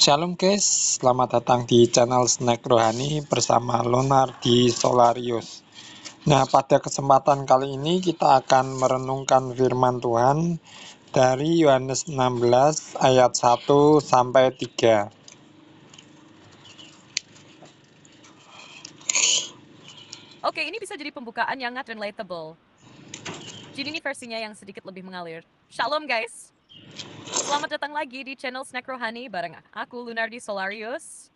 Shalom guys, selamat datang di channel Snack Rohani bersama Leonardi Solarius. Nah, pada kesempatan kali ini kita akan merenungkan firman Tuhan dari Yohanes 16 ayat 1 sampai 3. Oke, ini bisa jadi pembukaan yang sangat relatable. Jadi ini versinya yang sedikit lebih mengalir. Shalom guys. Selamat datang lagi di channel Snack Rohani bareng aku Lunardi Solarius.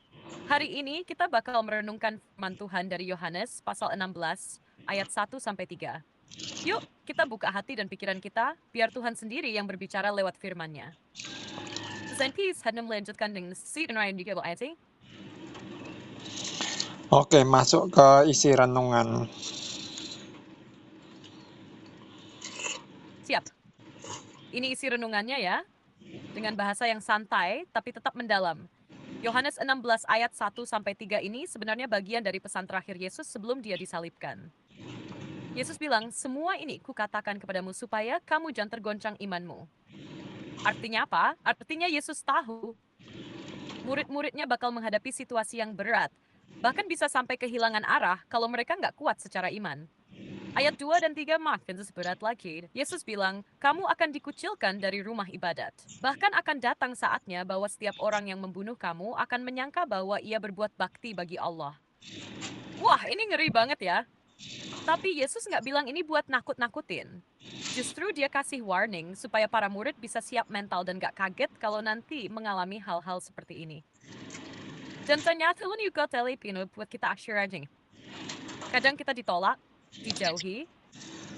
Hari ini kita bakal merenungkan firman Tuhan dari Yohanes pasal 16 ayat 1 sampai 3. Yuk, kita buka hati dan pikiran kita biar Tuhan sendiri yang berbicara lewat firman-Nya. Desain Peace hendak melanjutkan dengan si dan Ryan juga boleh. Oke, masuk ke isi renungan. Siap. Ini isi renungannya ya. Dengan bahasa yang santai tapi tetap mendalam. Yohanes 16 ayat 1 sampai 3 ini sebenarnya bagian dari pesan terakhir Yesus sebelum dia disalibkan. Yesus bilang, "Semua ini kukatakan kepadamu supaya kamu jangan tergoncang imanmu." Artinya apa? Artinya Yesus tahu murid-muridnya bakal menghadapi situasi yang berat, bahkan bisa sampai kehilangan arah kalau mereka nggak kuat secara iman. Ayat 2 dan 3 makin seberat lagi. Yesus bilang, kamu akan dikucilkan dari rumah ibadat. Bahkan akan datang saatnya bahwa setiap orang yang membunuh kamu akan menyangka bahwa ia berbuat bakti bagi Allah. Wah, ini ngeri banget ya. Tapi Yesus nggak bilang ini buat nakut-nakutin. Justru dia kasih warning supaya para murid bisa siap mental dan gak kaget kalau nanti mengalami hal-hal seperti ini. Dan ternyata juga telepino buat kita asyik. Kadang kita ditolak, dijauhi,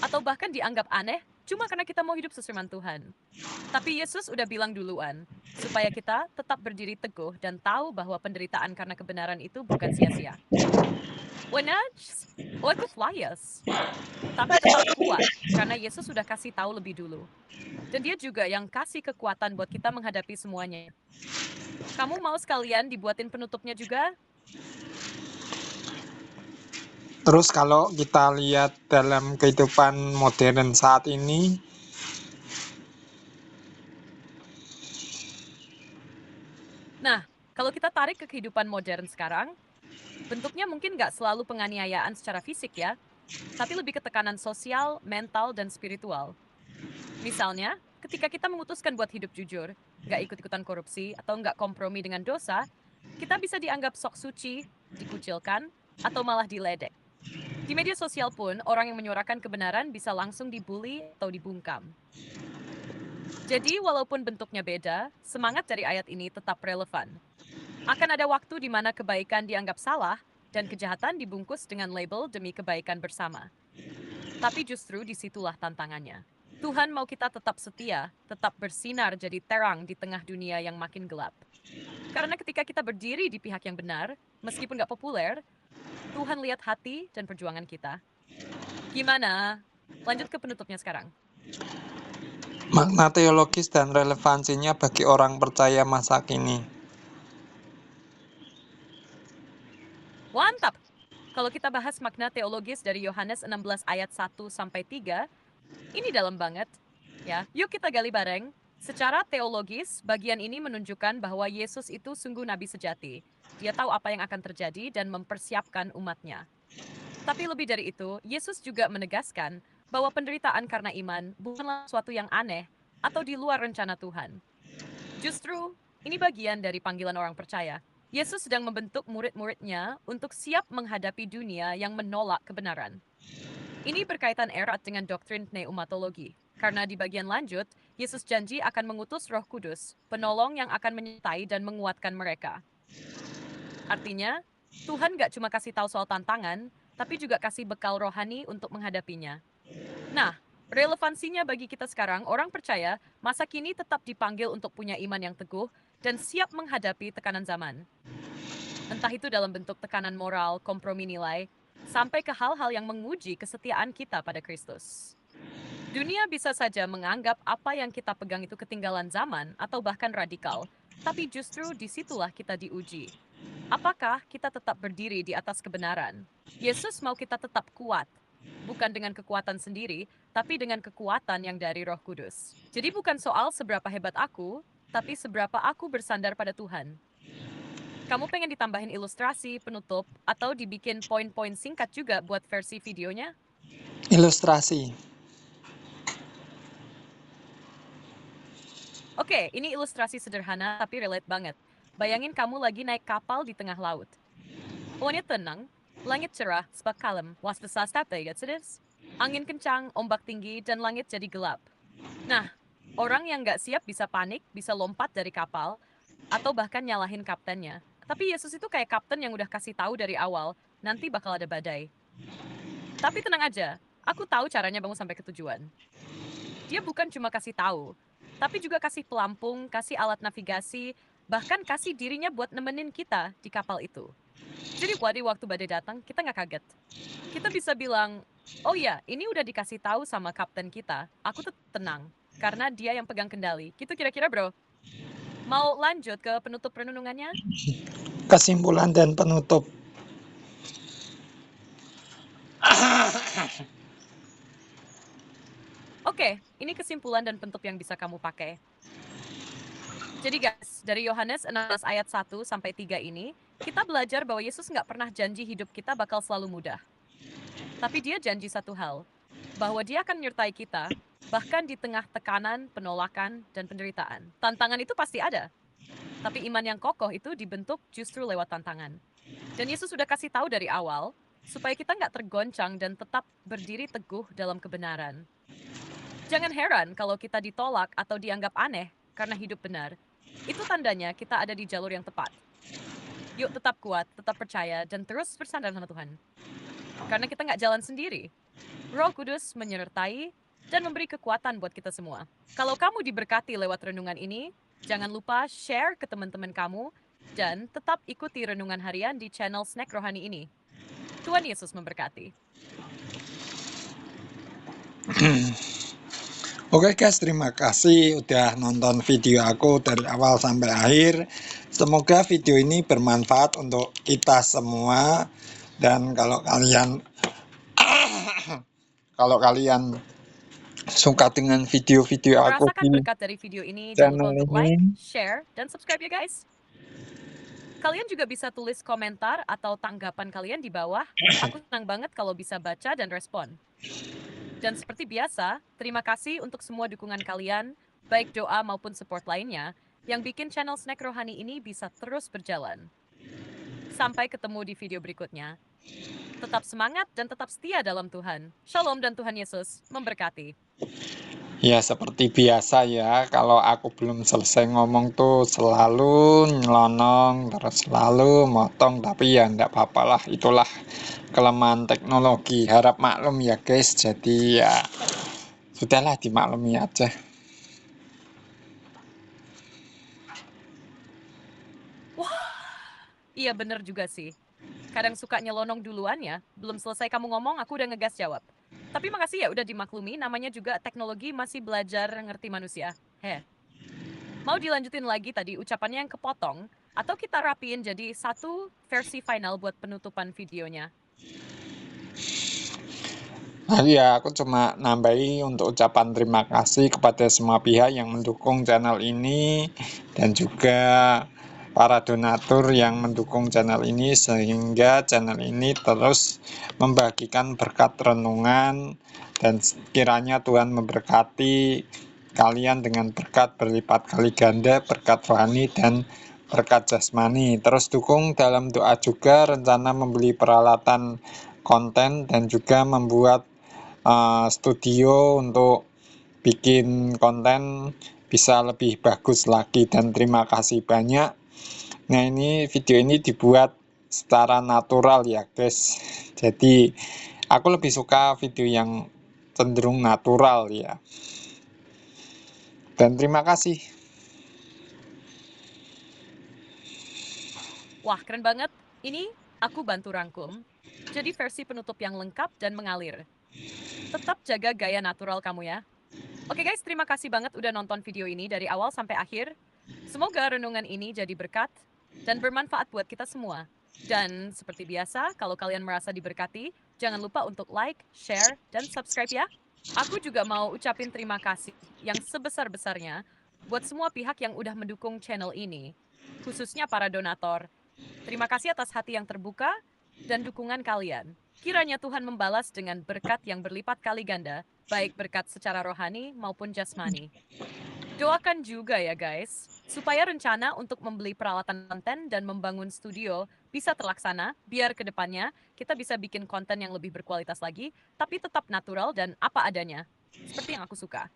atau bahkan dianggap aneh cuma karena kita mau hidup sesuai Tuhan. Tapi Yesus udah bilang duluan, supaya kita tetap berdiri teguh dan tahu bahwa penderitaan karena kebenaran itu bukan sia-sia. Wenaj, oke flyers. Tapi tetap kuat, karena Yesus sudah kasih tahu lebih dulu. Dan dia juga yang kasih kekuatan buat kita menghadapi semuanya. Kamu mau sekalian dibuatin penutupnya juga? Terus kalau kita lihat dalam kehidupan modern saat ini, Nah, kalau kita tarik ke kehidupan modern sekarang, bentuknya mungkin nggak selalu penganiayaan secara fisik ya, tapi lebih ke tekanan sosial, mental, dan spiritual. Misalnya, ketika kita memutuskan buat hidup jujur, nggak ikut-ikutan korupsi, atau nggak kompromi dengan dosa, kita bisa dianggap sok suci, dikucilkan, atau malah diledek. Di media sosial pun, orang yang menyuarakan kebenaran bisa langsung dibully atau dibungkam. Jadi, walaupun bentuknya beda, semangat dari ayat ini tetap relevan. Akan ada waktu di mana kebaikan dianggap salah, dan kejahatan dibungkus dengan label demi kebaikan bersama. Tapi justru disitulah tantangannya. Tuhan mau kita tetap setia, tetap bersinar jadi terang di tengah dunia yang makin gelap. Karena ketika kita berdiri di pihak yang benar, meskipun gak populer, Tuhan lihat hati dan perjuangan kita. Gimana? Lanjut ke penutupnya sekarang. makna teologis dan relevansinya bagi orang percaya masa kini. Mantap! Kalau kita bahas makna teologis dari Yohanes 16 ayat 1 sampai 3, ini dalam banget. Ya, yuk kita gali bareng. Secara teologis, bagian ini menunjukkan bahwa Yesus itu sungguh nabi sejati. Dia tahu apa yang akan terjadi dan mempersiapkan umatnya. Tapi lebih dari itu, Yesus juga menegaskan bahwa penderitaan karena iman bukanlah sesuatu yang aneh atau di luar rencana Tuhan. Justru, ini bagian dari panggilan orang percaya. Yesus sedang membentuk murid-muridnya untuk siap menghadapi dunia yang menolak kebenaran. Ini berkaitan erat dengan doktrin pneumatologi, karena di bagian lanjut, Yesus janji akan mengutus Roh Kudus, penolong yang akan menyertai dan menguatkan mereka. Artinya, Tuhan gak cuma kasih tahu soal tantangan, tapi juga kasih bekal rohani untuk menghadapinya. Nah, relevansinya bagi kita sekarang, orang percaya masa kini tetap dipanggil untuk punya iman yang teguh dan siap menghadapi tekanan zaman. Entah itu dalam bentuk tekanan moral, kompromi nilai, sampai ke hal-hal yang menguji kesetiaan kita pada Kristus. Dunia bisa saja menganggap apa yang kita pegang itu ketinggalan zaman atau bahkan radikal, tapi justru disitulah kita diuji. Apakah kita tetap berdiri di atas kebenaran? Yesus mau kita tetap kuat, bukan dengan kekuatan sendiri, tapi dengan kekuatan yang dari Roh Kudus. Jadi bukan soal seberapa hebat aku, tapi seberapa aku bersandar pada Tuhan. Kamu pengen ditambahin ilustrasi, penutup, atau dibikin poin-poin singkat juga buat versi videonya? Ilustrasi. Oke, ini ilustrasi sederhana tapi relate banget. Bayangin kamu lagi naik kapal di tengah laut. Awannya tenang, langit cerah, sepak kalem, was besar gatsides. Angin kencang, ombak tinggi, dan langit jadi gelap. Nah, orang yang nggak siap bisa panik, bisa lompat dari kapal, atau bahkan nyalahin kaptennya. Tapi Yesus itu kayak kapten yang udah kasih tahu dari awal, nanti bakal ada badai. Tapi tenang aja, aku tahu caranya bangun sampai ke tujuan. Dia bukan cuma kasih tahu, tapi juga kasih pelampung, kasih alat navigasi, bahkan kasih dirinya buat nemenin kita di kapal itu. Jadi waktu badai datang, kita nggak kaget. Kita bisa bilang, oh ya, ini udah dikasih tahu sama kapten kita. Aku tuh tenang, karena dia yang pegang kendali. Gitu kira-kira bro. Mau lanjut ke penutup renungannya? Kesimpulan dan penutup. Oke, ini kesimpulan dan penutup yang bisa kamu pakai. Jadi guys, dari Yohanes 16 ayat 1 sampai 3 ini, kita belajar bahwa Yesus nggak pernah janji hidup kita bakal selalu mudah. Tapi dia janji satu hal, bahwa dia akan menyertai kita, bahkan di tengah tekanan, penolakan, dan penderitaan. Tantangan itu pasti ada, tapi iman yang kokoh itu dibentuk justru lewat tantangan. Dan Yesus sudah kasih tahu dari awal, supaya kita nggak tergoncang dan tetap berdiri teguh dalam kebenaran. Jangan heran kalau kita ditolak atau dianggap aneh karena hidup benar. Itu tandanya kita ada di jalur yang tepat. Yuk tetap kuat, tetap percaya, dan terus bersandar sama Tuhan. Karena kita nggak jalan sendiri. Roh Kudus menyertai dan memberi kekuatan buat kita semua. Kalau kamu diberkati lewat renungan ini, jangan lupa share ke teman-teman kamu dan tetap ikuti renungan harian di channel Snack Rohani ini. Tuhan Yesus memberkati. Oke guys, terima kasih udah nonton video aku dari awal sampai akhir. Semoga video ini bermanfaat untuk kita semua. Dan kalau kalian suka dengan video-video Mau aku merasakan di berkat dari video ini, jangan channel lupa untuk like, ini, share, dan subscribe ya guys. Kalian juga bisa tulis komentar atau tanggapan kalian di bawah. Aku senang banget kalau bisa baca dan respon. Dan seperti biasa, terima kasih untuk semua dukungan kalian, baik doa maupun support lainnya, yang bikin channel Snack Rohani ini bisa terus berjalan. Sampai ketemu di video berikutnya. Tetap semangat dan tetap setia dalam Tuhan. Shalom dan Tuhan Yesus memberkati. ya seperti biasa ya, kalau aku belum selesai ngomong tuh selalu nyelonong, terus selalu motong, tapi ya enggak apa-apa lah, itulah kelemahan teknologi. Harap maklum ya guys, jadi ya sudahlah dimaklumi aja. Iya bener juga sih. Kadang suka nyelonong duluan ya, belum selesai kamu ngomong aku udah ngegas jawab. Tapi makasih ya udah dimaklumi, namanya juga teknologi masih belajar ngerti manusia. Mau dilanjutin lagi tadi ucapannya yang kepotong, atau kita rapiin jadi satu versi final buat penutupan videonya? Nah, ya, aku cuma nambahi untuk ucapan terima kasih kepada semua pihak yang mendukung channel ini dan juga para donatur yang mendukung channel ini sehingga channel ini terus membagikan berkat renungan dan kiranya Tuhan memberkati kalian dengan berkat berlipat kali ganda, berkat rohani dan berkat jasmani. Terus dukung dalam doa juga rencana membeli peralatan konten dan juga membuat studio untuk bikin konten bisa lebih bagus lagi, dan terima kasih banyak. Nah, ini video ini dibuat secara natural ya guys, jadi aku lebih suka video yang cenderung natural ya. Dan terima kasih. Wah keren banget, ini aku bantu rangkum. Jadi versi penutup yang lengkap dan mengalir. Tetap jaga gaya natural kamu ya. Oke guys, terima kasih banget udah nonton video ini dari awal sampai akhir. Semoga renungan ini jadi berkat dan bermanfaat buat kita semua. Dan seperti biasa, kalau kalian merasa diberkati, jangan lupa untuk like, share, dan subscribe ya. Aku juga mau ucapin terima kasih yang sebesar-besarnya buat semua pihak yang udah mendukung channel ini, khususnya para donator. Terima kasih atas hati yang terbuka dan dukungan kalian. Kiranya Tuhan membalas dengan berkat yang berlipat kali ganda, baik berkat secara rohani maupun jasmani. Doakan juga ya guys, supaya rencana untuk membeli peralatan konten dan membangun studio bisa terlaksana, biar kedepannya kita bisa bikin konten yang lebih berkualitas lagi, tapi tetap natural dan apa adanya. Seperti yang aku suka.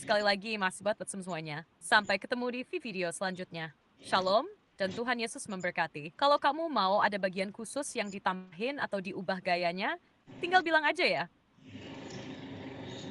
Sekali lagi masih buat semuanya. Sampai ketemu di video selanjutnya. Shalom, dan Tuhan Yesus memberkati. Kalau kamu mau ada bagian khusus yang ditambahin atau diubah gayanya, tinggal bilang aja ya.